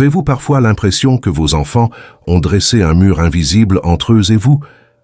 Avez-vous parfois l'impression que vos enfants ont dressé un mur invisible entre eux et vous?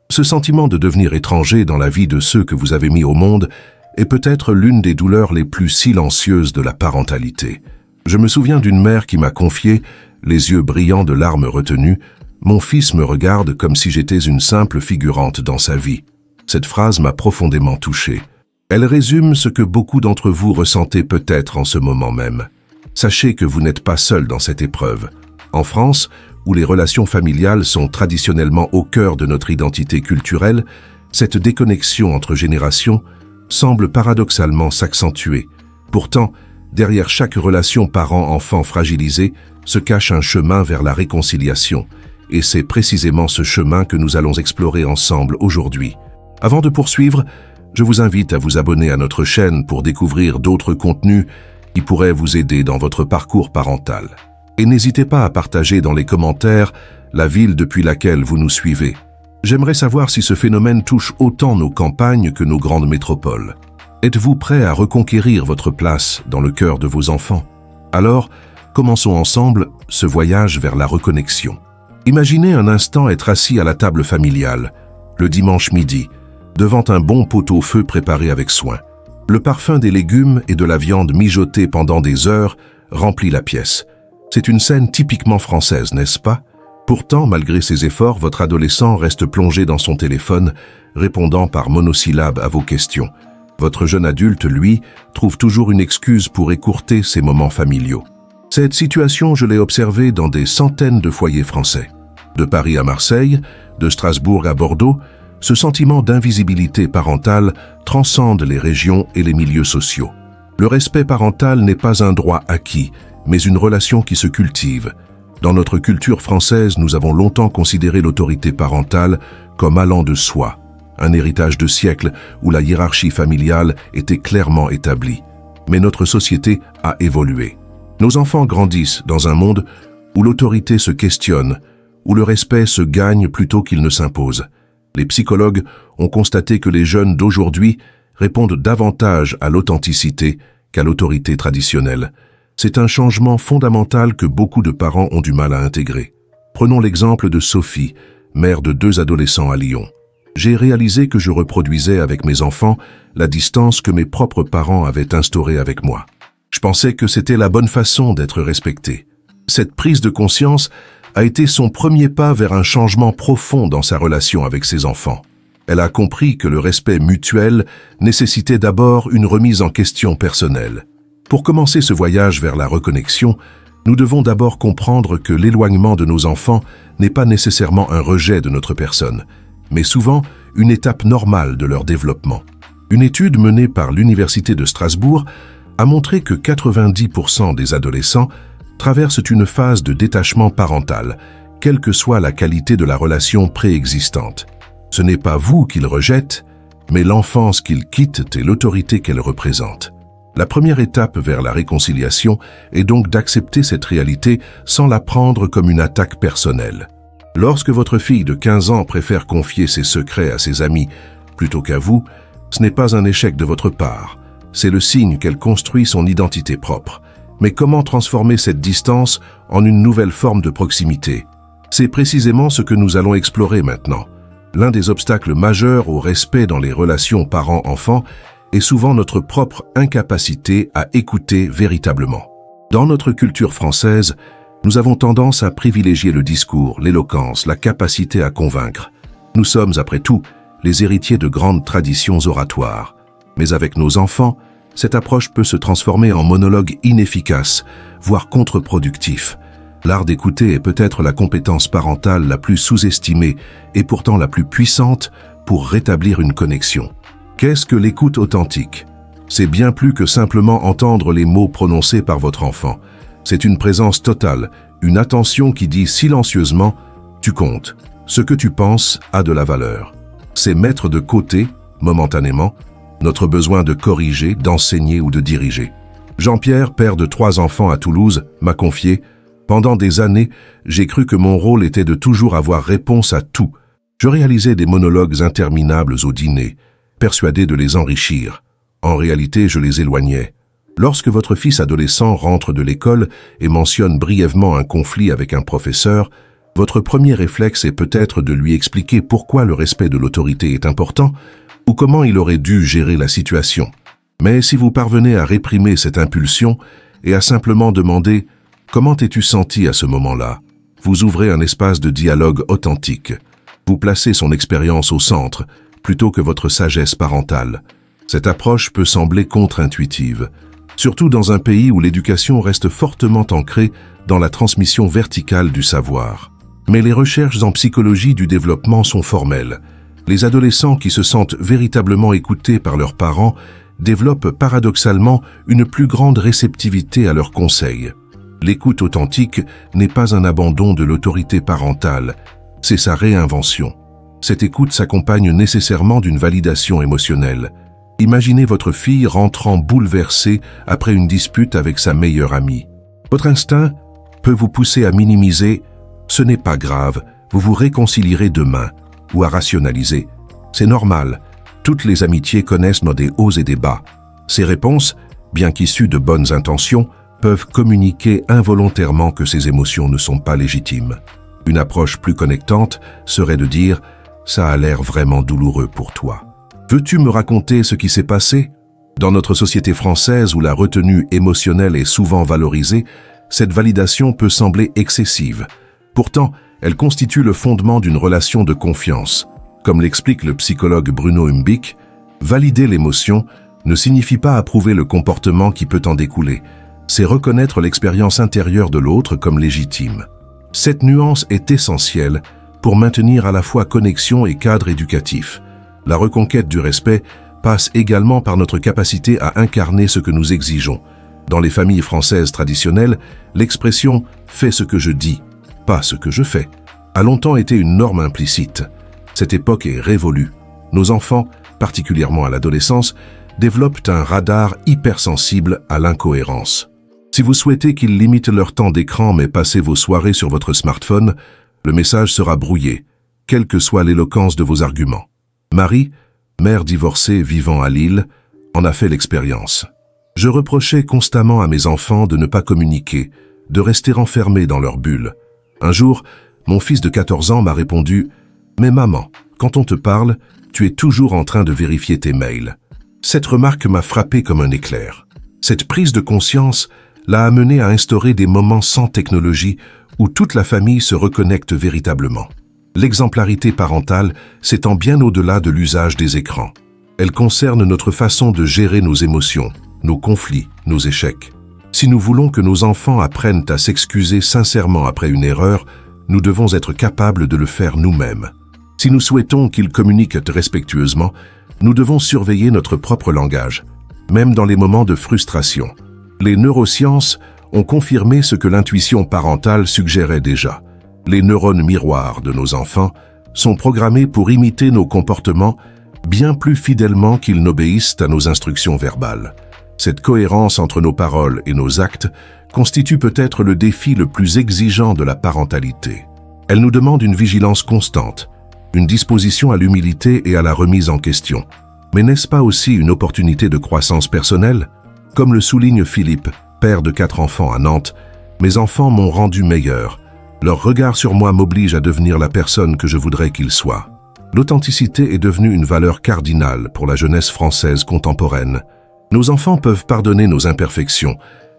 Ce sentiment de devenir étranger dans la vie de ceux que vous avez mis au monde est peut-être l'une des douleurs les plus silencieuses de la parentalité. Je me souviens d'une mère qui m'a confié, les yeux brillants de larmes retenues, « Mon fils me regarde comme si j'étais une simple figurante dans sa vie ». Cette phrase m'a profondément touché. Elle résume ce que beaucoup d'entre vous ressentez peut-être en ce moment même. Sachez que vous n'êtes pas seul dans cette épreuve. En France, où les relations familiales sont traditionnellement au cœur de notre identité culturelle, cette déconnexion entre générations semble paradoxalement s'accentuer. Pourtant, derrière chaque relation parent-enfant fragilisée se cache un chemin vers la réconciliation, et c'est précisément ce chemin que nous allons explorer ensemble aujourd'hui. Avant de poursuivre, je vous invite à vous abonner à notre chaîne pour découvrir d'autres contenus qui pourraient vous aider dans votre parcours parental. Et n'hésitez pas à partager dans les commentaires la ville depuis laquelle vous nous suivez. J'aimerais savoir si ce phénomène touche autant nos campagnes que nos grandes métropoles. Êtes-vous prêt à reconquérir votre place dans le cœur de vos enfants? Alors, commençons ensemble ce voyage vers la reconnexion. Imaginez un instant être assis à la table familiale, le dimanche midi, devant un bon pot-au-feu préparé avec soin. Le parfum des légumes et de la viande mijotée pendant des heures remplit la pièce. C'est une scène typiquement française, n'est-ce pas? Pourtant, malgré ses efforts, votre adolescent reste plongé dans son téléphone, répondant par monosyllabes à vos questions. Votre jeune adulte, lui, trouve toujours une excuse pour écourter ses moments familiaux. Cette situation, je l'ai observée dans des centaines de foyers français. De Paris à Marseille, de Strasbourg à Bordeaux, ce sentiment d'invisibilité parentale transcende les régions et les milieux sociaux. Le respect parental n'est pas un droit acquis, mais une relation qui se cultive. Dans notre culture française, nous avons longtemps considéré l'autorité parentale comme allant de soi, un héritage de siècles où la hiérarchie familiale était clairement établie. Mais notre société a évolué. Nos enfants grandissent dans un monde où l'autorité se questionne, où le respect se gagne plutôt qu'il ne s'impose. Les psychologues ont constaté que les jeunes d'aujourd'hui répondent davantage à l'authenticité qu'à l'autorité traditionnelle. C'est un changement fondamental que beaucoup de parents ont du mal à intégrer. Prenons l'exemple de Sophie, mère de 2 adolescents à Lyon. J'ai réalisé que je reproduisais avec mes enfants la distance que mes propres parents avaient instaurée avec moi. Je pensais que c'était la bonne façon d'être respecté. Cette prise de conscience a été son premier pas vers un changement profond dans sa relation avec ses enfants. Elle a compris que le respect mutuel nécessitait d'abord une remise en question personnelle. Pour commencer ce voyage vers la reconnexion, nous devons d'abord comprendre que l'éloignement de nos enfants n'est pas nécessairement un rejet de notre personne, mais souvent une étape normale de leur développement. Une étude menée par l'Université de Strasbourg a montré que 90% des adolescents traversent une phase de détachement parental, quelle que soit la qualité de la relation préexistante. Ce n'est pas vous qu'ils rejettent, mais l'enfance qu'ils quittent et l'autorité qu'elle représente. La première étape vers la réconciliation est donc d'accepter cette réalité sans la prendre comme une attaque personnelle. Lorsque votre fille de 15 ans préfère confier ses secrets à ses amis plutôt qu'à vous, ce n'est pas un échec de votre part. C'est le signe qu'elle construit son identité propre. Mais comment transformer cette distance en une nouvelle forme de proximité? C'est précisément ce que nous allons explorer maintenant. L'un des obstacles majeurs au respect dans les relations parents-enfants est souvent notre propre incapacité à écouter véritablement. Dans notre culture française, nous avons tendance à privilégier le discours, l'éloquence, la capacité à convaincre. Nous sommes, après tout, les héritiers de grandes traditions oratoires. Mais avec nos enfants, cette approche peut se transformer en monologue inefficace, voire contre-productif. L'art d'écouter est peut-être la compétence parentale la plus sous-estimée et pourtant la plus puissante pour rétablir une connexion. Qu'est-ce que l'écoute authentique? C'est bien plus que simplement entendre les mots prononcés par votre enfant. C'est une présence totale, une attention qui dit silencieusement « tu comptes, ce que tu penses a de la valeur ». C'est mettre de côté, momentanément, notre besoin de corriger, d'enseigner ou de diriger. Jean-Pierre, père de 3 enfants à Toulouse, m'a confié « Pendant des années, j'ai cru que mon rôle était de toujours avoir réponse à tout. Je réalisais des monologues interminables au dîner, persuadé de les enrichir. En réalité, je les éloignais. Lorsque votre fils adolescent rentre de l'école et mentionne brièvement un conflit avec un professeur, votre premier réflexe est peut-être de lui expliquer pourquoi le respect de l'autorité est important ou comment il aurait dû gérer la situation. Mais si vous parvenez à réprimer cette impulsion et à simplement demander « Comment t'es-tu senti à ce moment-là ?», vous ouvrez un espace de dialogue authentique. Vous placez son expérience au centre, plutôt que votre sagesse parentale. Cette approche peut sembler contre-intuitive, surtout dans un pays où l'éducation reste fortement ancrée dans la transmission verticale du savoir. Mais les recherches en psychologie du développement sont formelles. Les adolescents qui se sentent véritablement écoutés par leurs parents développent paradoxalement une plus grande réceptivité à leurs conseils. L'écoute authentique n'est pas un abandon de l'autorité parentale, c'est sa réinvention. Cette écoute s'accompagne nécessairement d'une validation émotionnelle. Imaginez votre fille rentrant bouleversée après une dispute avec sa meilleure amie. Votre instinct peut vous pousser à minimiser « ce n'est pas grave, vous vous réconcilierez demain » ou à rationaliser « c'est normal, toutes les amitiés connaissent des hauts et des bas ». Ces réponses, bien qu'issues de bonnes intentions, peuvent communiquer involontairement que ces émotions ne sont pas légitimes. Une approche plus connectante serait de dire « ça a l'air vraiment douloureux pour toi. Veux-tu me raconter ce qui s'est passé ?» Dans notre société française où la retenue émotionnelle est souvent valorisée, cette validation peut sembler excessive. Pourtant, elle constitue le fondement d'une relation de confiance. Comme l'explique le psychologue Bruno Umbick, valider l'émotion ne signifie pas approuver le comportement qui peut en découler. C'est reconnaître l'expérience intérieure de l'autre comme légitime. Cette nuance est essentielle pour maintenir à la fois connexion et cadre éducatif. La reconquête du respect passe également par notre capacité à incarner ce que nous exigeons. Dans les familles françaises traditionnelles, l'expression « fais ce que je dis, pas ce que je fais » a longtemps été une norme implicite. Cette époque est révolue. Nos enfants, particulièrement à l'adolescence, développent un radar hypersensible à l'incohérence. Si vous souhaitez qu'ils limitent leur temps d'écran mais passez vos soirées sur votre smartphone, le message sera brouillé, quelle que soit l'éloquence de vos arguments. Marie, mère divorcée vivant à Lille, en a fait l'expérience. Je reprochais constamment à mes enfants de ne pas communiquer, de rester enfermés dans leur bulle. Un jour, mon fils de 14 ans m'a répondu « Mais maman, quand on te parle, tu es toujours en train de vérifier tes mails. » Cette remarque m'a frappé comme un éclair. Cette prise de conscience l'a amené à instaurer des moments sans technologie où toute la famille se reconnecte véritablement. L'exemplarité parentale s'étend bien au-delà de l'usage des écrans. Elle concerne notre façon de gérer nos émotions, nos conflits, nos échecs. Si nous voulons que nos enfants apprennent à s'excuser sincèrement après une erreur, nous devons être capables de le faire nous-mêmes. Si nous souhaitons qu'ils communiquent respectueusement, nous devons surveiller notre propre langage, même dans les moments de frustration. Les neurosciences ont confirmé ce que l'intuition parentale suggérait déjà. Les neurones miroirs de nos enfants sont programmés pour imiter nos comportements bien plus fidèlement qu'ils n'obéissent à nos instructions verbales. Cette cohérence entre nos paroles et nos actes constitue peut-être le défi le plus exigeant de la parentalité. Elle nous demande une vigilance constante, une disposition à l'humilité et à la remise en question. Mais n'est-ce pas aussi une opportunité de croissance personnelle ? Comme le souligne Philippe, père de 4 enfants à Nantes, « Mes enfants m'ont rendu meilleur. Leur regard sur moi m'oblige à devenir la personne que je voudrais qu'ils soient. » L'authenticité est devenue une valeur cardinale pour la jeunesse française contemporaine. Nos enfants peuvent pardonner nos imperfections,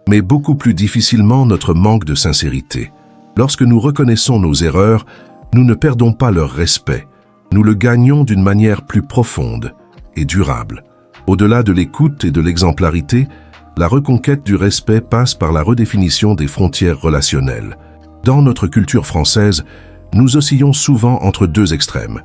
mais beaucoup plus difficilement notre manque de sincérité. Lorsque nous reconnaissons nos erreurs, nous ne perdons pas leur respect. Nous le gagnons d'une manière plus profonde et durable. Au-delà de l'écoute et de l'exemplarité, la reconquête du respect passe par la redéfinition des frontières relationnelles. Dans notre culture française, nous oscillons souvent entre deux extrêmes.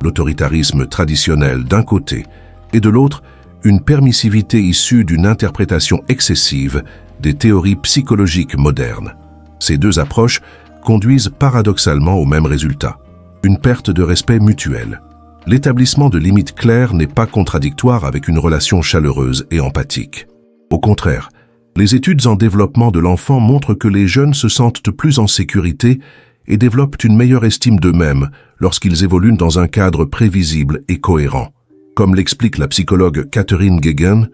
L'autoritarisme traditionnel d'un côté et de l'autre, une permissivité issue d'une interprétation excessive des théories psychologiques modernes. Ces deux approches conduisent paradoxalement au même résultat, une perte de respect mutuel. L'établissement de limites claires n'est pas contradictoire avec une relation chaleureuse et empathique. Au contraire, les études en développement de l'enfant montrent que les jeunes se sentent plus en sécurité et développent une meilleure estime d'eux-mêmes lorsqu'ils évoluent dans un cadre prévisible et cohérent. Comme l'explique la psychologue Catherine Guéguen,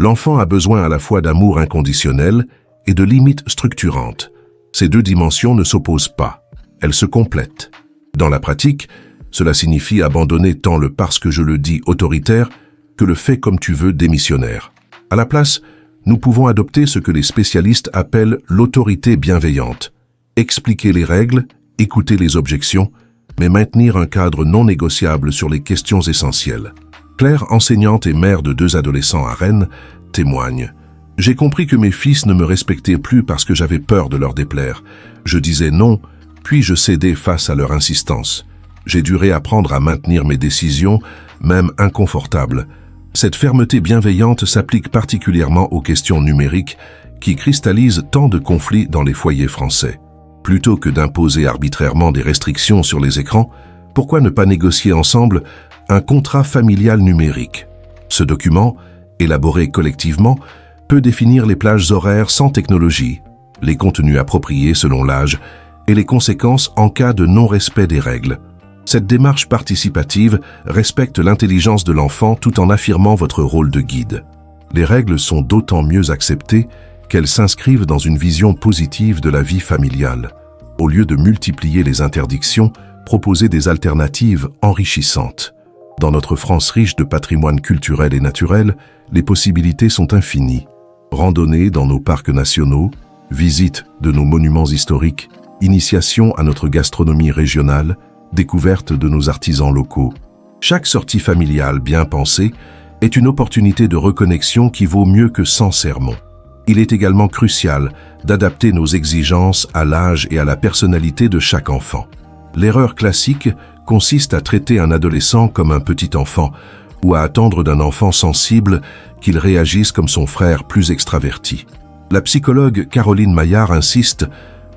L'enfant a besoin à la fois d'amour inconditionnel et de limites structurantes. Ces deux dimensions ne s'opposent pas, elles se complètent. Dans la pratique, cela signifie abandonner tant le parce que je le dis autoritaire que le fais comme tu veux démissionnaire. À la place, nous pouvons adopter ce que les spécialistes appellent l'autorité bienveillante. Expliquer les règles, écouter les objections, mais maintenir un cadre non négociable sur les questions essentielles. Claire, enseignante et mère de 2 adolescents à Rennes, témoigne. J'ai compris que mes fils ne me respectaient plus parce que j'avais peur de leur déplaire. Je disais non, puis je cédais face à leur insistance. J'ai dû réapprendre à maintenir mes décisions, même inconfortables. Cette fermeté bienveillante s'applique particulièrement aux questions numériques qui cristallisent tant de conflits dans les foyers français. Plutôt que d'imposer arbitrairement des restrictions sur les écrans, pourquoi ne pas négocier ensemble un contrat familial numérique? Ce document, élaboré collectivement, peut définir les plages horaires sans technologie, les contenus appropriés selon l'âge et les conséquences en cas de non-respect des règles. Cette démarche participative respecte l'intelligence de l'enfant tout en affirmant votre rôle de guide. Les règles sont d'autant mieux acceptées qu'elles s'inscrivent dans une vision positive de la vie familiale. Au lieu de multiplier les interdictions, proposez des alternatives enrichissantes. Dans notre France riche de patrimoine culturel et naturel, les possibilités sont infinies. Randonnées dans nos parcs nationaux, visites de nos monuments historiques, initiation à notre gastronomie régionale, découverte de nos artisans locaux. Chaque sortie familiale bien pensée est une opportunité de reconnexion qui vaut mieux que 100 sermons. Il est également crucial d'adapter nos exigences à l'âge et à la personnalité de chaque enfant. L'erreur classique consiste à traiter un adolescent comme un petit enfant ou à attendre d'un enfant sensible qu'il réagisse comme son frère plus extraverti. La psychologue Caroline Maillard insiste,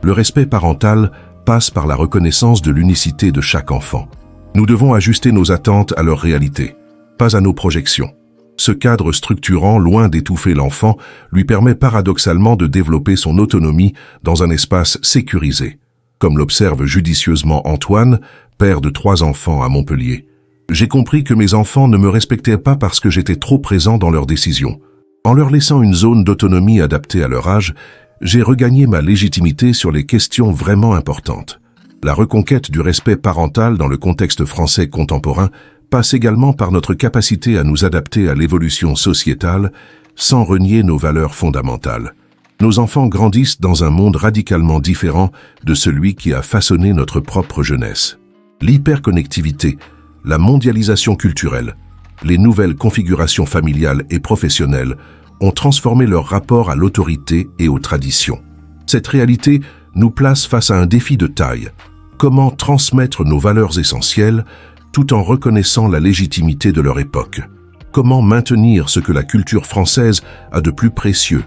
le respect parental passe par la reconnaissance de l'unicité de chaque enfant. Nous devons ajuster nos attentes à leur réalité, pas à nos projections. Ce cadre structurant, loin d'étouffer l'enfant, lui permet paradoxalement de développer son autonomie dans un espace sécurisé. Comme l'observe judicieusement Antoine, père de 3 enfants à Montpellier. J'ai compris que mes enfants ne me respectaient pas parce que j'étais trop présent dans leurs décisions. En leur laissant une zone d'autonomie adaptée à leur âge, j'ai regagné ma légitimité sur les questions vraiment importantes. La reconquête du respect parental dans le contexte français contemporain passe également par notre capacité à nous adapter à l'évolution sociétale sans renier nos valeurs fondamentales. Nos enfants grandissent dans un monde radicalement différent de celui qui a façonné notre propre jeunesse. L'hyperconnectivité, la mondialisation culturelle, les nouvelles configurations familiales et professionnelles ont transformé leur rapport à l'autorité et aux traditions. Cette réalité nous place face à un défi de taille. Comment transmettre nos valeurs essentielles tout en reconnaissant la légitimité de leur époque? Comment maintenir ce que la culture française a de plus précieux,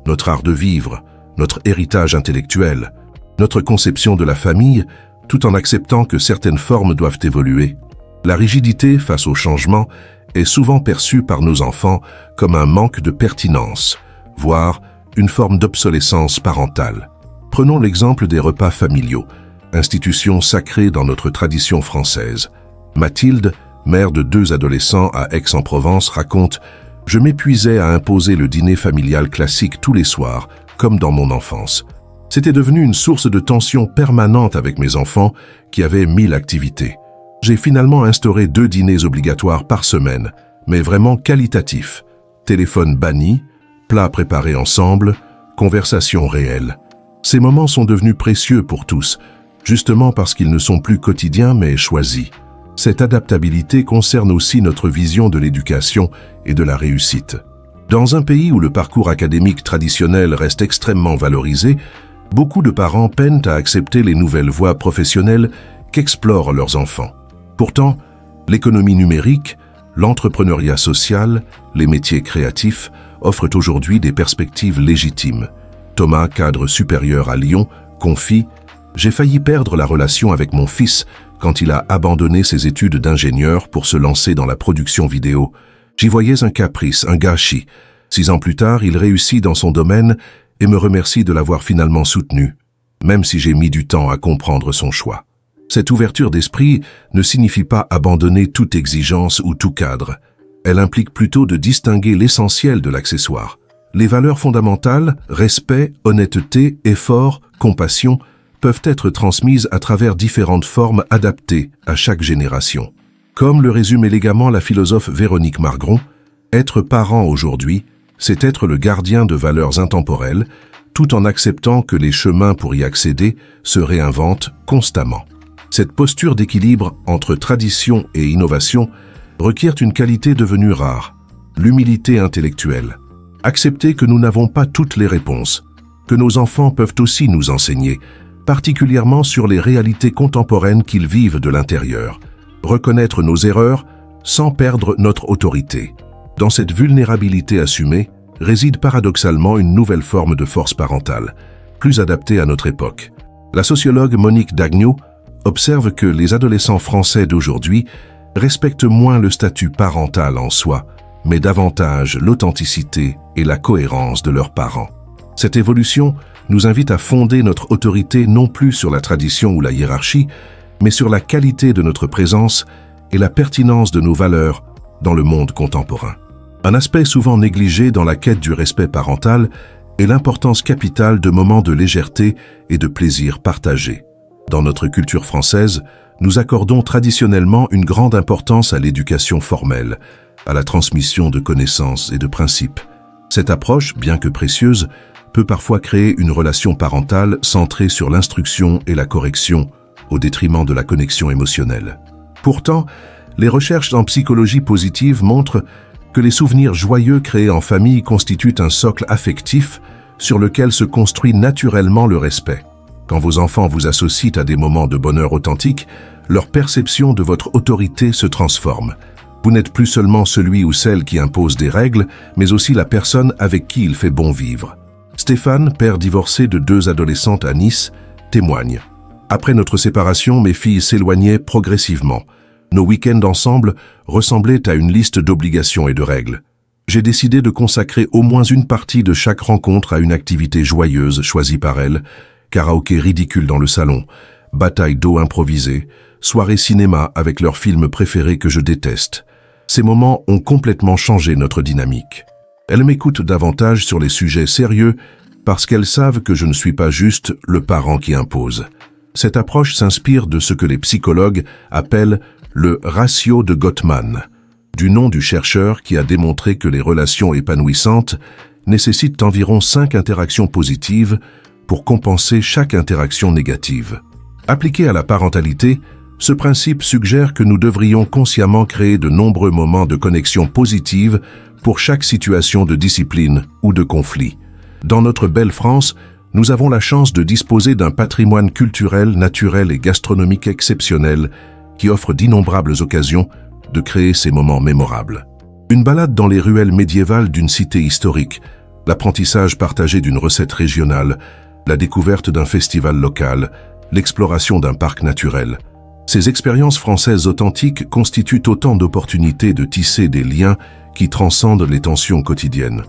notre art de vivre, notre héritage intellectuel, notre conception de la famille, tout en acceptant que certaines formes doivent évoluer? La rigidité face au changement est souvent perçue par nos enfants comme un manque de pertinence, voire une forme d'obsolescence parentale. Prenons l'exemple des repas familiaux, institution sacrée dans notre tradition française. Mathilde, mère de 2 adolescents à Aix-en-Provence, raconte « Je m'épuisais à imposer le dîner familial classique tous les soirs, comme dans mon enfance. C'était devenu une source de tension permanente avec mes enfants qui avaient 1000 activités. J'ai finalement instauré 2 dîners obligatoires par semaine, mais vraiment qualitatifs. Téléphone banni, plats préparés ensemble, conversations réelles. Ces moments sont devenus précieux pour tous, justement parce qu'ils ne sont plus quotidiens mais choisis. Cette adaptabilité concerne aussi notre vision de l'éducation et de la réussite. Dans un pays où le parcours académique traditionnel reste extrêmement valorisé, beaucoup de parents peinent à accepter les nouvelles voies professionnelles qu'explorent leurs enfants. Pourtant, l'économie numérique, l'entrepreneuriat social, les métiers créatifs offrent aujourd'hui des perspectives légitimes. Thomas, cadre supérieur à Lyon, confie « J'ai failli perdre la relation avec mon fils quand il a abandonné ses études d'ingénieur pour se lancer dans la production vidéo. J'y voyais un caprice, un gâchis. 6 ans plus tard, il réussit dans son domaine et me remercie de l'avoir finalement soutenu, même si j'ai mis du temps à comprendre son choix. » Cette ouverture d'esprit ne signifie pas abandonner toute exigence ou tout cadre. Elle implique plutôt de distinguer l'essentiel de l'accessoire. Les valeurs fondamentales, respect, honnêteté, effort, compassion, peuvent être transmises à travers différentes formes adaptées à chaque génération. Comme le résume élégamment la philosophe Véronique Margron, être parent aujourd'hui, c'est être le gardien de valeurs intemporelles, tout en acceptant que les chemins pour y accéder se réinventent constamment. Cette posture d'équilibre entre tradition et innovation requiert une qualité devenue rare, l'humilité intellectuelle. Accepter que nous n'avons pas toutes les réponses, que nos enfants peuvent aussi nous enseigner, particulièrement sur les réalités contemporaines qu'ils vivent de l'intérieur. Reconnaître nos erreurs sans perdre notre autorité. Dans cette vulnérabilité assumée réside paradoxalement une nouvelle forme de force parentale, plus adaptée à notre époque. La sociologue Monique Dagneau observe que les adolescents français d'aujourd'hui respectent moins le statut parental en soi, mais davantage l'authenticité et la cohérence de leurs parents. Cette évolution nous invite à fonder notre autorité non plus sur la tradition ou la hiérarchie, mais sur la qualité de notre présence et la pertinence de nos valeurs dans le monde contemporain. Un aspect souvent négligé dans la quête du respect parental est l'importance capitale de moments de légèreté et de plaisir partagés. Dans notre culture française, nous accordons traditionnellement une grande importance à l'éducation formelle, à la transmission de connaissances et de principes. Cette approche, bien que précieuse, peut parfois créer une relation parentale centrée sur l'instruction et la correction, au détriment de la connexion émotionnelle. Pourtant, les recherches en psychologie positive montrent que les souvenirs joyeux créés en famille constituent un socle affectif sur lequel se construit naturellement le respect. Quand vos enfants vous associent à des moments de bonheur authentique, leur perception de votre autorité se transforme. Vous n'êtes plus seulement celui ou celle qui impose des règles, mais aussi la personne avec qui il fait bon vivre. Stéphane, père divorcé de 2 adolescentes à Nice, témoigne. Après notre séparation, mes filles s'éloignaient progressivement. Nos week-ends ensemble ressemblaient à une liste d'obligations et de règles. J'ai décidé de consacrer au moins une partie de chaque rencontre à une activité joyeuse choisie par elles, karaoké ridicule dans le salon, bataille d'eau improvisée, soirée cinéma avec leurs films préférés que je déteste. Ces moments ont complètement changé notre dynamique. Elles m'écoutent davantage sur les sujets sérieux parce qu'elles savent que je ne suis pas juste le parent qui impose. Cette approche s'inspire de ce que les psychologues appellent le ratio de Gottman, du nom du chercheur qui a démontré que les relations épanouissantes nécessitent environ 5 interactions positives pour compenser chaque interaction négative. Appliqué à la parentalité, ce principe suggère que nous devrions consciemment créer de nombreux moments de connexion positive pour chaque situation de discipline ou de conflit. Dans notre belle France, nous avons la chance de disposer d'un patrimoine culturel, naturel et gastronomique exceptionnel qui offre d'innombrables occasions de créer ces moments mémorables. Une balade dans les ruelles médiévales d'une cité historique, l'apprentissage partagé d'une recette régionale, la découverte d'un festival local, l'exploration d'un parc naturel. Ces expériences françaises authentiques constituent autant d'opportunités de tisser des liens qui transcendent les tensions quotidiennes.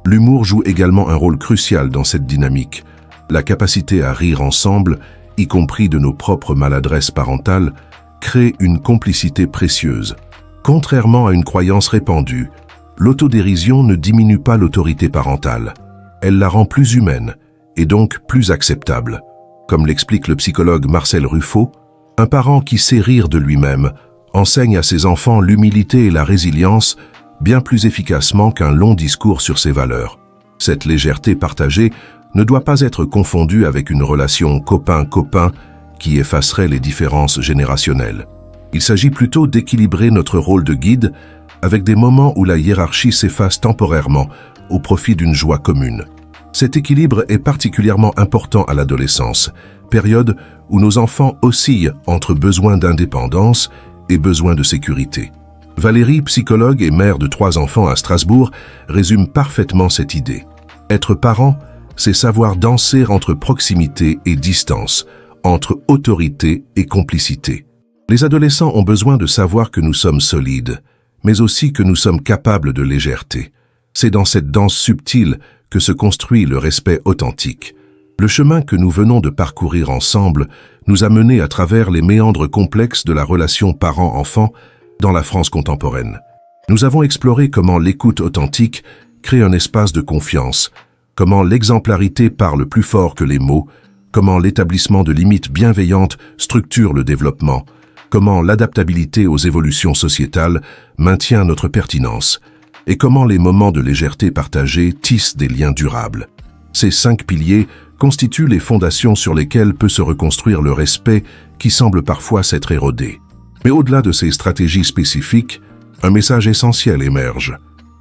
L'humour joue également un rôle crucial dans cette dynamique. La capacité à rire ensemble, y compris de nos propres maladresses parentales, crée une complicité précieuse. Contrairement à une croyance répandue, l'autodérision ne diminue pas l'autorité parentale. Elle la rend plus humaine et donc plus acceptable. Comme l'explique le psychologue Marcel Ruffo, un parent qui sait rire de lui-même enseigne à ses enfants l'humilité et la résilience bien plus efficacement qu'un long discours sur ses valeurs. Cette légèreté partagée ne doit pas être confondue avec une relation copain-copain qui effacerait les différences générationnelles. Il s'agit plutôt d'équilibrer notre rôle de guide avec des moments où la hiérarchie s'efface temporairement au profit d'une joie commune. Cet équilibre est particulièrement important à l'adolescence, période où nos enfants oscillent entre besoin d'indépendance et besoin de sécurité. Valérie, psychologue et mère de 3 enfants à Strasbourg, résume parfaitement cette idée. Être parent, c'est savoir danser entre proximité et distance, entre autorité et complicité. Les adolescents ont besoin de savoir que nous sommes solides, mais aussi que nous sommes capables de légèreté. C'est dans cette danse subtile que se construit le respect authentique. Le chemin que nous venons de parcourir ensemble nous a menés à travers les méandres complexes de la relation parent-enfant dans la France contemporaine. Nous avons exploré comment l'écoute authentique crée un espace de confiance, comment l'exemplarité parle plus fort que les mots, comment l'établissement de limites bienveillantes structure le développement, comment l'adaptabilité aux évolutions sociétales maintient notre pertinence, et comment les moments de légèreté partagée tissent des liens durables. Ces 5 piliers constituent les fondations sur lesquelles peut se reconstruire le respect qui semble parfois s'être érodé. Mais au-delà de ces stratégies spécifiques, un message essentiel émerge.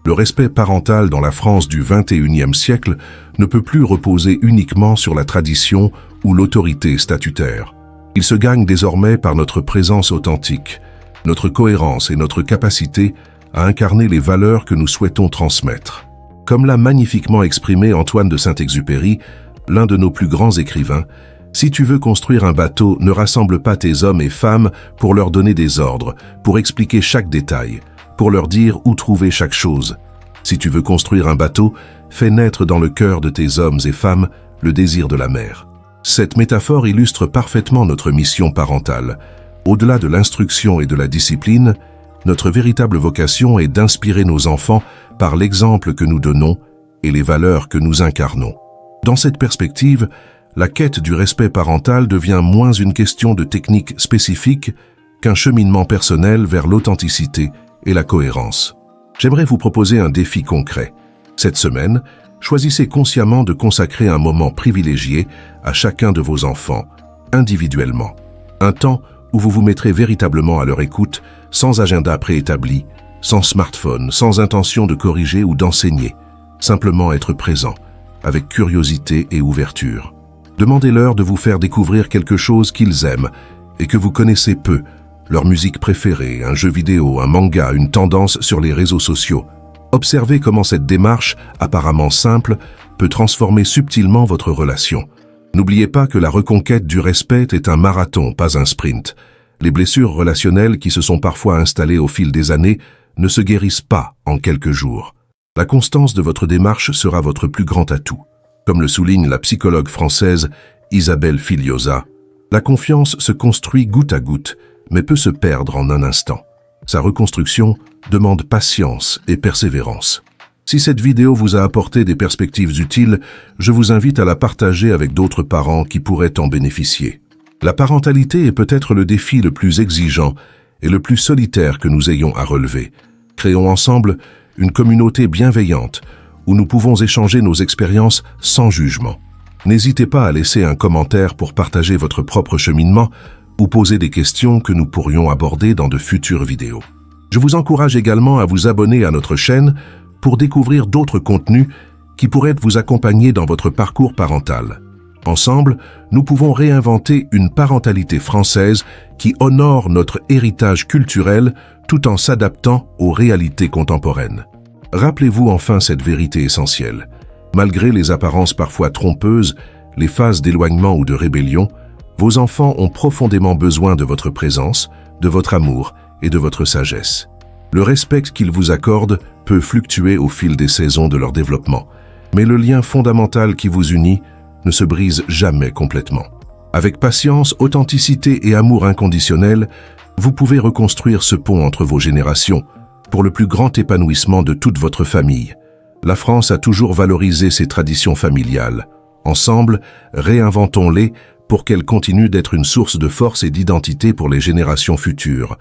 Le respect parental dans la France du XXIe siècle ne peut plus reposer uniquement sur la tradition ou l'autorité statutaire. Il se gagne désormais par notre présence authentique, notre cohérence et notre capacité à incarner les valeurs que nous souhaitons transmettre. Comme l'a magnifiquement exprimé Antoine de Saint-Exupéry, l'un de nos plus grands écrivains, si tu veux construire un bateau, ne rassemble pas tes hommes et femmes pour leur donner des ordres, pour expliquer chaque détail, pour leur dire où trouver chaque chose. Si tu veux construire un bateau, fais naître dans le cœur de tes hommes et femmes le désir de la mer. Cette métaphore illustre parfaitement notre mission parentale. Au-delà de l'instruction et de la discipline, notre véritable vocation est d'inspirer nos enfants par l'exemple que nous donnons et les valeurs que nous incarnons. Dans cette perspective, la quête du respect parental devient moins une question de technique spécifique qu'un cheminement personnel vers l'authenticité et la cohérence. J'aimerais vous proposer un défi concret. Cette semaine, choisissez consciemment de consacrer un moment privilégié à chacun de vos enfants, individuellement. Un temps où vous vous mettrez véritablement à leur écoute, sans agenda préétabli, sans smartphone, sans intention de corriger ou d'enseigner. Simplement être présent, avec curiosité et ouverture. Demandez-leur de vous faire découvrir quelque chose qu'ils aiment et que vous connaissez peu, leur musique préférée, un jeu vidéo, un manga, une tendance sur les réseaux sociaux. Observez comment cette démarche, apparemment simple, peut transformer subtilement votre relation. N'oubliez pas que la reconquête du respect est un marathon, pas un sprint. Les blessures relationnelles qui se sont parfois installées au fil des années ne se guérissent pas en quelques jours. La constance de votre démarche sera votre plus grand atout. Comme le souligne la psychologue française Isabelle Filiosa, la confiance se construit goutte à goutte, mais peut se perdre en un instant. Sa reconstruction demande patience et persévérance. Si cette vidéo vous a apporté des perspectives utiles, je vous invite à la partager avec d'autres parents qui pourraient en bénéficier. La parentalité est peut-être le défi le plus exigeant et le plus solitaire que nous ayons à relever. Créons ensemble une communauté bienveillante où nous pouvons échanger nos expériences sans jugement. N'hésitez pas à laisser un commentaire pour partager votre propre cheminement ou poser des questions que nous pourrions aborder dans de futures vidéos. Je vous encourage également à vous abonner à notre chaîne pour découvrir d'autres contenus qui pourraient vous accompagner dans votre parcours parental. Ensemble, nous pouvons réinventer une parentalité française qui honore notre héritage culturel tout en s'adaptant aux réalités contemporaines. Rappelez-vous enfin cette vérité essentielle. Malgré les apparences parfois trompeuses, les phases d'éloignement ou de rébellion, vos enfants ont profondément besoin de votre présence, de votre amour et de votre sagesse. Le respect qu'ils vous accordent peut fluctuer au fil des saisons de leur développement, mais le lien fondamental qui vous unit ne se brise jamais complètement. Avec patience, authenticité et amour inconditionnel, vous pouvez reconstruire ce pont entre vos générations pour le plus grand épanouissement de toute votre famille. La France a toujours valorisé ses traditions familiales. Ensemble, réinventons-les pour qu'elles continuent d'être une source de force et d'identité pour les générations futures.